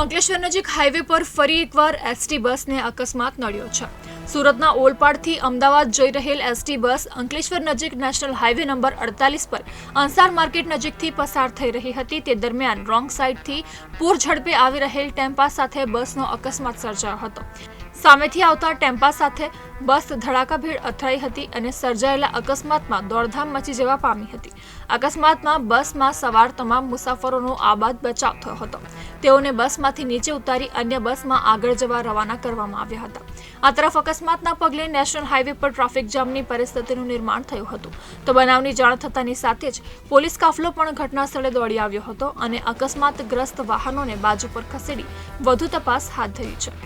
અંકલેશ્વર નજીક હાઈવે પર ફરી એકવાર એસટી બસને અકસ્માત નડ્યો છે। સુરતના ઓલપાડથી અમદાવાદ જઈ રહેલ એસટી બસ અંકલેશ્વર નજીક નેશનલ હાઈવે નંબર 48 પર અંસાર માર્કેટ નજીકથી પસાર થઈ રહી હતી। તે દરમિયાન રોંગ સાઈડથી પૂર ઝડપે આવી રહેલ ટેમ્પા સાથે બસનો અકસ્માત સર્જાયો હતો। સામેથી આવતા ટેમ્પા સાથે બસ ધડાકાભેર અથડાઈ હતી અને સર્જાયેલા અકસ્માતમાં દોડધામ મચી જવા પામી હતી। અકસ્માતમાં બસમાં સવાર તમામ મુસાફરોનો આબાદ બચાવ થયો હતો। તેઓને બસમાંથી નીચે ઉતારી અન્ય બસમાં આગળ જવા રવાના કરવામાં આવ્યા હતા। આ તરફ અકસ્માતના પગલે નેશનલ હાઈવે પર ટ્રાફિક જામની પરિસ્થિતિનું નિર્માણ થયું હતું। તો બનાવની જાણ થતાની સાથે જ પોલીસ કાફલો પણ ઘટના સ્થળે દોડી આવ્યો હતો અને અકસ્માતગ્રસ્ત વાહનોને બાજુ પર ખસેડી વધુ તપાસ હાથ ધરી છે।